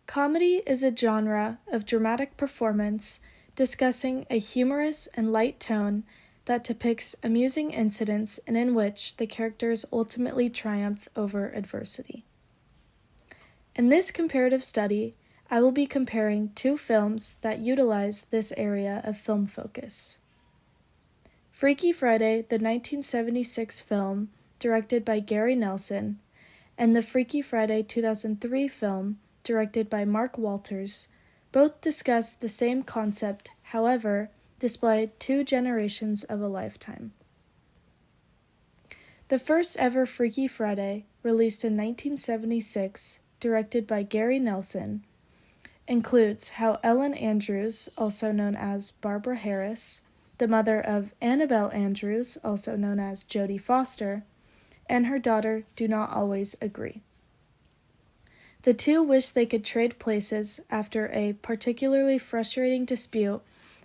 Comedy is a genre of dramatic performance discussing a humorous and light tone that depicts amusing incidents and in which the characters ultimately triumph over adversity. In this comparative study, I will be comparing two films that utilize this area of film focus. Freaky Friday, the 1976 film directed by Gary Nelson, and the Freaky Friday 2003 film directed by Mark Walters, both discuss the same concept, however, display two generations of a lifetime. The first ever Freaky Friday, released in 1976, directed by Gary Nelson, includes how Ellen Andrews, also known as Barbara Harris, the mother of Annabelle Andrews, also known as Jodie Foster, and her daughter do not always agree. The two wish they could trade places after a particularly frustrating dispute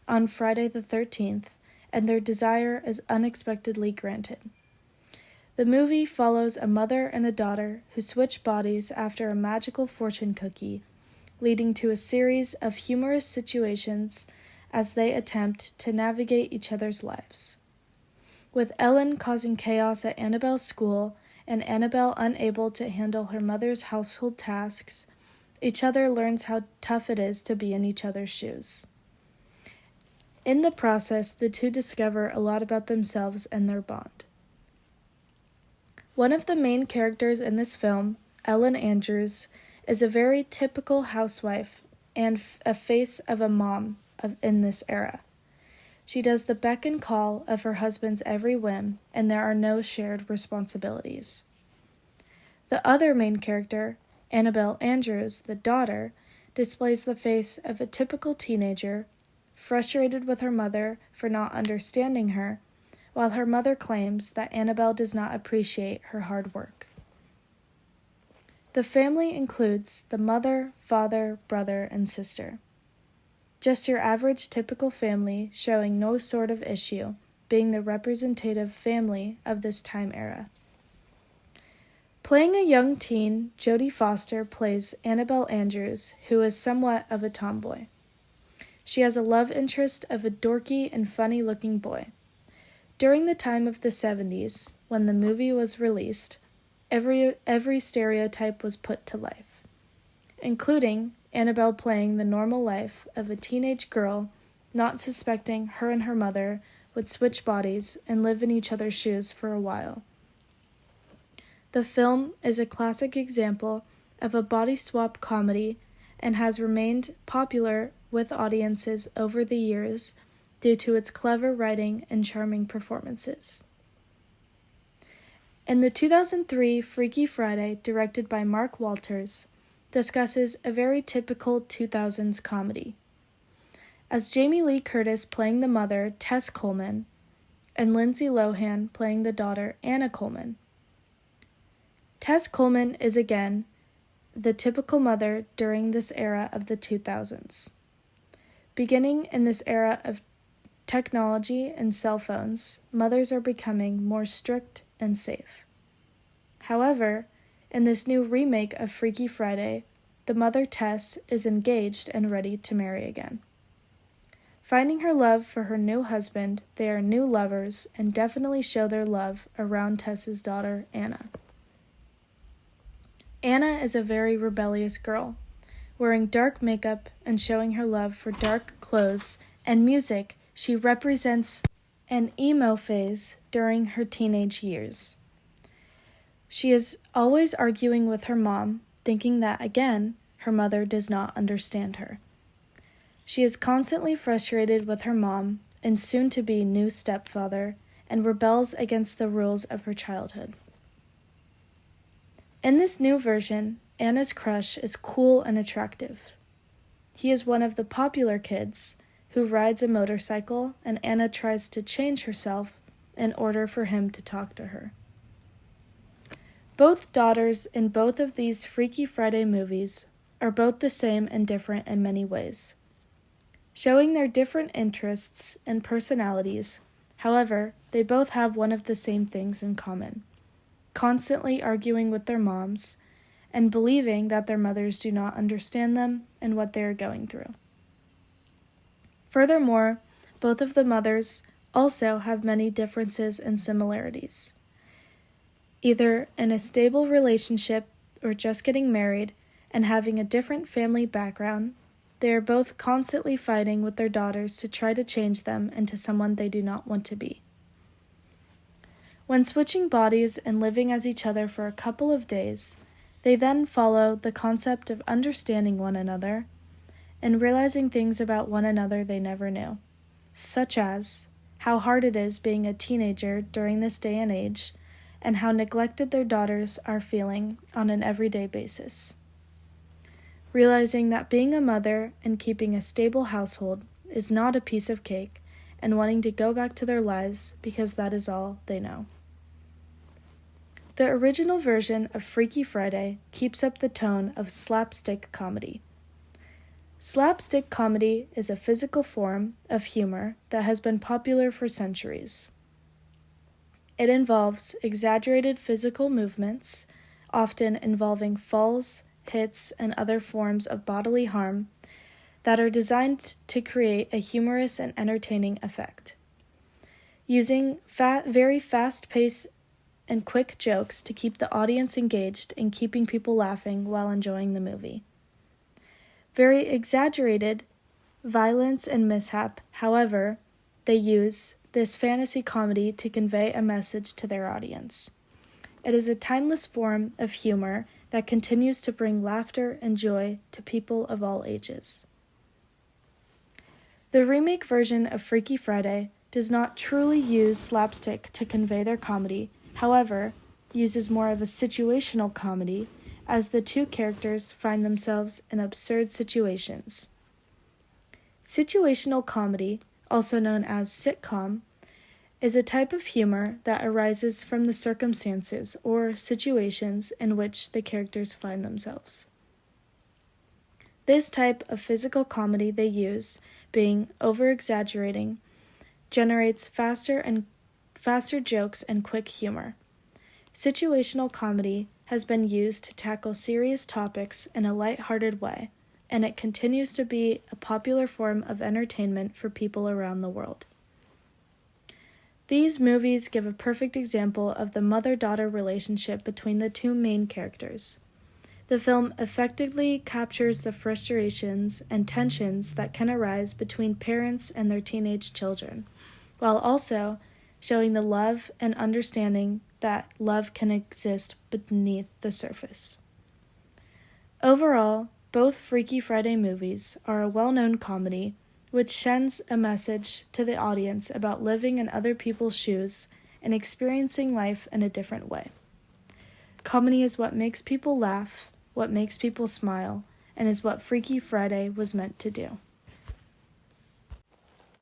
on Friday the 13th, and their desire is unexpectedly granted. The movie follows a mother and a daughter who switch bodies after a magical fortune cookie, leading to a series of humorous situations as they attempt to navigate each other's lives. With Ellen causing chaos at Annabelle's school and Annabelle unable to handle her mother's household tasks, each other learns how tough it is to be in each other's shoes. In the process, the two discover a lot about themselves and their bond. One of the main characters in this film, Ellen Andrews, is a very typical housewife and a face of a mom in this era. She does the beck and call of her husband's every whim, and there are no shared responsibilities. The other main character, Annabelle Andrews, the daughter, displays the face of a typical teenager, frustrated with her mother for not understanding her, while her mother claims that Annabelle does not appreciate her hard work. The family includes the mother, father, brother, and sister. Just your average typical family showing no sort of issue, being the representative family of this time era. Playing a young teen, Jodie Foster plays Annabelle Andrews, who is somewhat of a tomboy. She has a love interest of a dorky and funny-looking boy. During the time of the 70s, when the movie was released, every stereotype was put to life, including Annabelle playing the normal life of a teenage girl, not suspecting her and her mother would switch bodies and live in each other's shoes for a while. The film is a classic example of a body swap comedy and has remained popular with audiences over the years due to its clever writing and charming performances. In the 2003 Freaky Friday, directed by Mark Walters, discusses a very typical 2000s comedy, as Jamie Lee Curtis playing the mother, Tess Coleman, and Lindsay Lohan playing the daughter, Anna Coleman. Tess Coleman is again the typical mother during this era of the 2000s. Beginning in this era of technology and cell phones, mothers are becoming more strict and safe. However, in this new remake of Freaky Friday, the mother Tess is engaged and ready to marry again. Finding her love for her new husband, they are new lovers and definitely show their love around Tess's daughter, Anna. Anna is a very rebellious girl, wearing dark makeup and showing her love for dark clothes and music. She represents an emo phase during her teenage years. She is always arguing with her mom, thinking that, again, her mother does not understand her. She is constantly frustrated with her mom and soon-to-be new stepfather and rebels against the rules of her childhood. In this new version, Anna's crush is cool and attractive. He is one of the popular kids who rides a motorcycle, and Anna tries to change herself in order for him to talk to her. Both daughters in both of these Freaky Friday movies are both the same and different in many ways, showing their different interests and personalities. However, they both have one of the same things in common: constantly arguing with their moms and believing that their mothers do not understand them and what they are going through. Furthermore, both of the mothers also have many differences and similarities. Either in a stable relationship or just getting married and having a different family background, they are both constantly fighting with their daughters to try to change them into someone they do not want to be. When switching bodies and living as each other for a couple of days, they then follow the concept of understanding one another and realizing things about one another they never knew, such as how hard it is being a teenager during this day and age, and how neglected their daughters are feeling on an everyday basis. Realizing that being a mother and keeping a stable household is not a piece of cake, and wanting to go back to their lives because that is all they know. The original version of Freaky Friday keeps up the tone of slapstick comedy. Slapstick comedy is a physical form of humor that has been popular for centuries. It involves exaggerated physical movements, often involving falls, hits, and other forms of bodily harm that are designed to create a humorous and entertaining effect. Using very fast-paced and quick jokes to keep the audience engaged and keeping people laughing while enjoying the movie. Very exaggerated violence and mishap, however, they use this fantasy comedy to convey a message to their audience. It is a timeless form of humor that continues to bring laughter and joy to people of all ages. The remake version of Freaky Friday does not truly use slapstick to convey their comedy, however, uses more of a situational comedy as the two characters find themselves in absurd situations. Situational comedy, also known as sitcom, is a type of humor that arises from the circumstances or situations in which the characters find themselves. This type of physical comedy they use, being over-exaggerating, generates faster jokes and quick humor. Situational comedy has been used to tackle serious topics in a light-hearted way, and it continues to be a popular form of entertainment for people around the world. These movies give a perfect example of the mother-daughter relationship between the two main characters. The film effectively captures the frustrations and tensions that can arise between parents and their teenage children, while also showing the love and understanding that love can exist beneath the surface. Overall, both Freaky Friday movies are a well-known comedy which sends a message to the audience about living in other people's shoes and experiencing life in a different way. Comedy is what makes people laugh, what makes people smile, and is what Freaky Friday was meant to do.